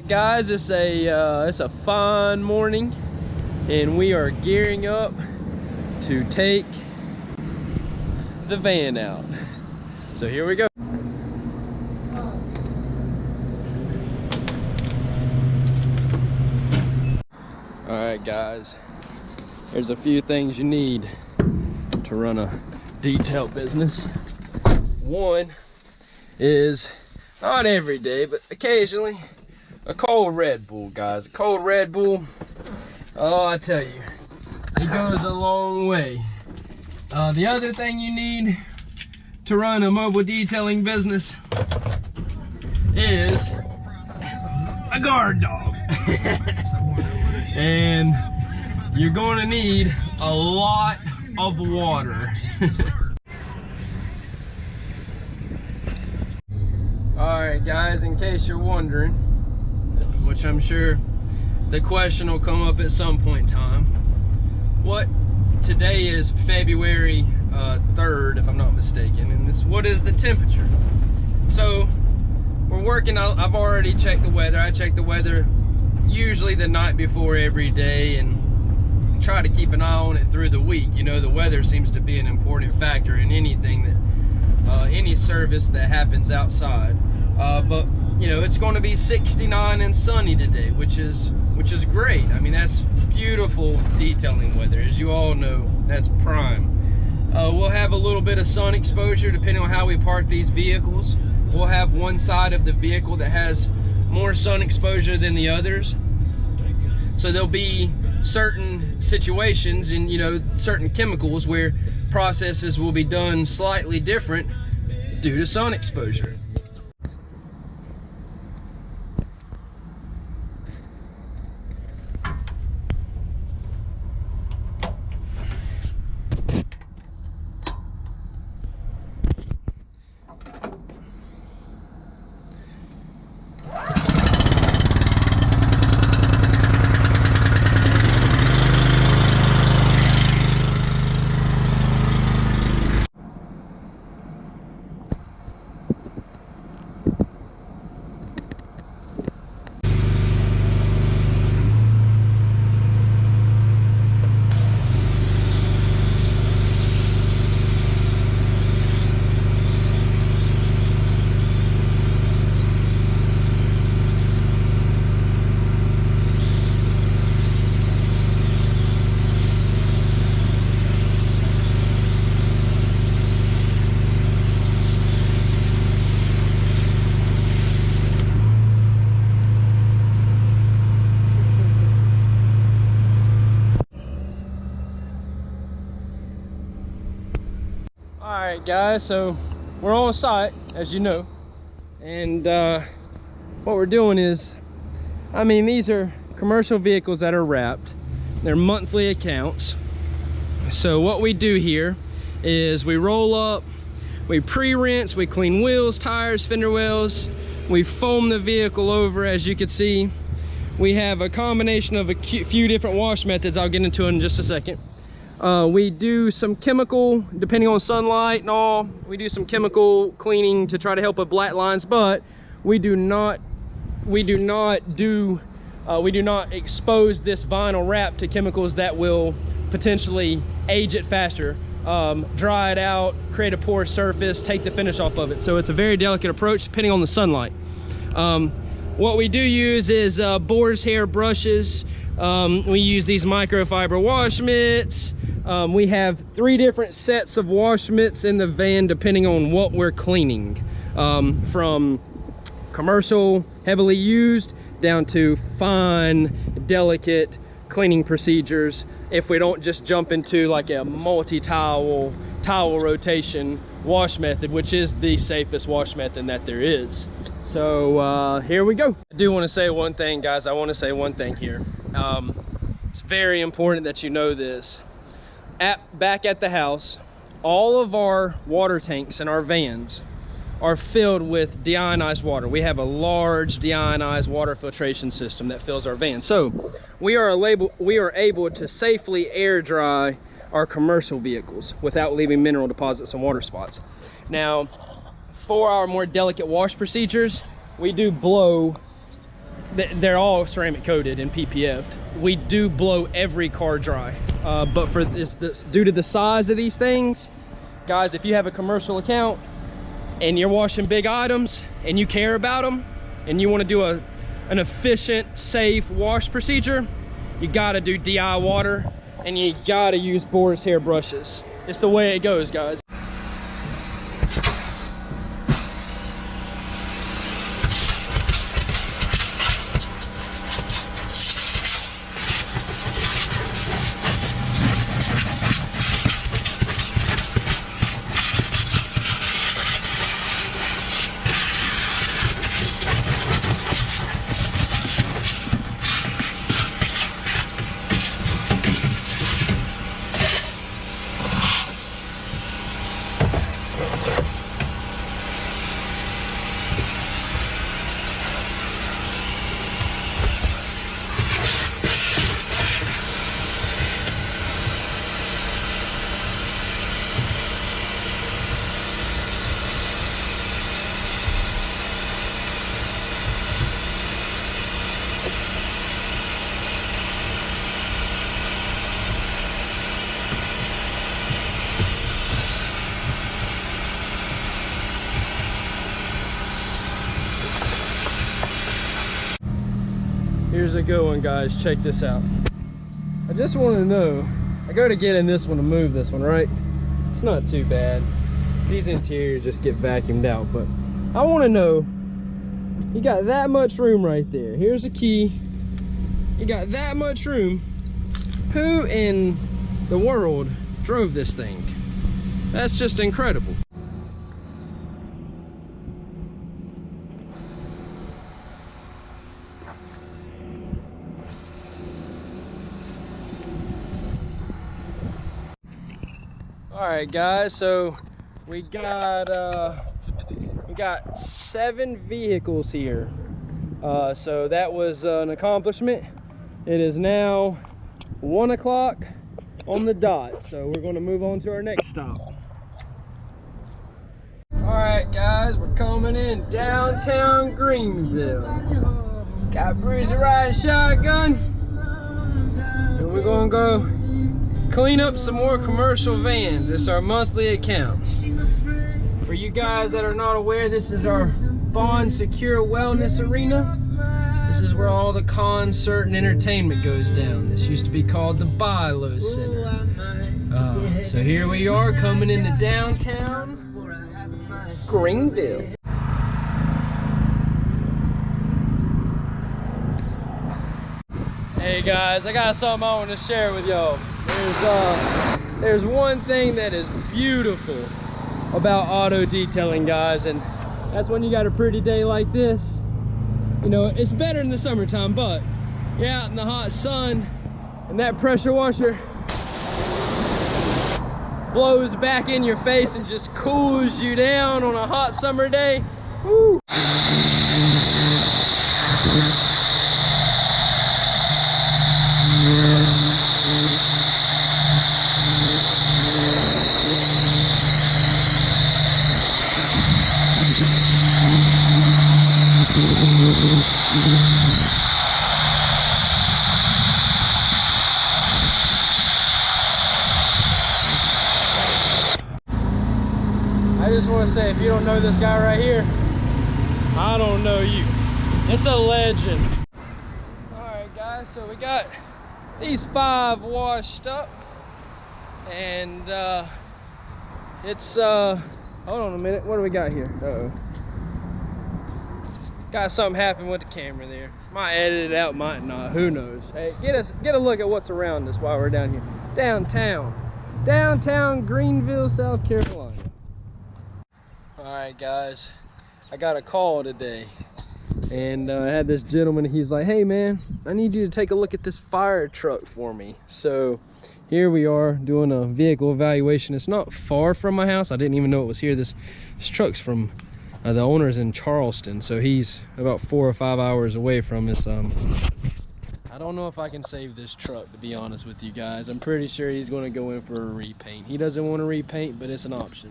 Guys, it's a fine morning and we are gearing up to take the van out. So here we go. All right guys, there's a few things you need to run a detail business. One is, not every day, but occasionally, a cold Red Bull, guys. A cold Red Bull, oh, I tell you, it goes a long way. The other thing you need to run a mobile detailing business is a guard dog. And you're going to need a lot of water. Alright guys, in case you're wondering, which I'm sure the question will come up at some point in time, today is February 3rd, if I'm not mistaken, and what is the temperature? So we're working, I've already checked the weather. I check the weather usually the night before every day and try to keep an eye on it through the week. You know, the weather seems to be an important factor in anything that any service that happens outside. But you know, it's going to be 69 and sunny today, which is great. I mean, that's beautiful detailing weather. As you all know, that's prime. We'll have a little bit of sun exposure depending on how we park these vehicles. We'll have one side of the vehicle that has more sun exposure than the others. So there'll be certain situations and, you know, certain chemicals where processes will be done slightly different due to sun exposure. Alright guys, so we're on site, as you know, and what we're doing is, I mean, these are commercial vehicles that are wrapped. They're monthly accounts. So what we do here is we roll up, we pre-rinse, we clean wheels, tires, fender wells, we foam the vehicle over. As you can see, we have a combination of a few different wash methods I'll get into in just a second. We do some chemical, depending on sunlight and all, we do some chemical cleaning to try to help with black lines, but we do not expose this vinyl wrap to chemicals that will potentially age it faster, dry it out, create a porous surface, take the finish off of it. So it's a very delicate approach depending on the sunlight. What we do use is boar's hair brushes. We use these microfiber wash mitts. We have 3 different sets of wash mitts in the van depending on what we're cleaning, from commercial, heavily used, down to fine, delicate cleaning procedures if we don't just jump into like a multi-towel rotation wash method, which is the safest wash method that there is. So here we go. I do want to say one thing, guys. I want to say one thing here. It's very important that you know this. Back at the house, all of our water tanks in our vans are filled with deionized water. We have a large deionized water filtration system that fills our van. So we are able to safely air dry our commercial vehicles without leaving mineral deposits and water spots. Now, for our more delicate wash procedures, we do blow they're all ceramic coated and PPF'd. We do blow every car dry, but for this due to the size of these things, guys, if you have a commercial account and you're washing big items and you care about them and you want to do an efficient, safe wash procedure, you got to do DI water and you got to use Boar's hair brushes. It's the way it goes, guys. Here's a good one, guys. Check this out. I just want to know, I go to get in this one to move this one, right? It's not too bad. These interiors just get vacuumed out, but I want to know, you got that much room right there. Here's a key. You got that much room. Who in the world drove this thing? That's just incredible. All right, guys, so we got 7 vehicles here. So that was an accomplishment. It is now 1 o'clock on the dot, so we're going to move on to our next stop. All right, guys, we're coming in downtown Greenville. Got Bruiser riding shotgun, and we're gonna go clean up some more commercial vans. It's our monthly account. For you guys that are not aware, this is our Bond Secure Wellness Arena. This is where all the concert and entertainment goes down. This used to be called the Bilo Center. So here we are coming into downtown Greenville. Hey guys, I got something I want to share with y'all. There's one thing that is beautiful about auto detailing, guys, and that's when you got a pretty day like this. You know, it's better in the summertime, but you're out in the hot sun and that pressure washer blows back in your face and just cools you down on a hot summer day. Woo. I just want to say, if you don't know this guy right here, I don't know you. It's a legend. Alright guys, so we got these 5 washed up, and it's hold on a minute, what do we got here? Uh-oh. Got something happen with the camera there. Might edit it out, might not, who knows. Hey, get a look at what's around us while we're down here. Downtown Greenville, South Carolina. Alright guys, I got a call today, and I had this gentleman. He's like, hey man, I need you to take a look at this fire truck for me. So here we are doing a vehicle evaluation. It's not far from my house. I didn't even know it was here. This truck's from the owner's in Charleston, so he's about 4 or 5 hours away from us. I don't know if I can save this truck, to be honest with you guys. I'm pretty sure he's going to go in for a repaint. He doesn't want to repaint, but it's an option.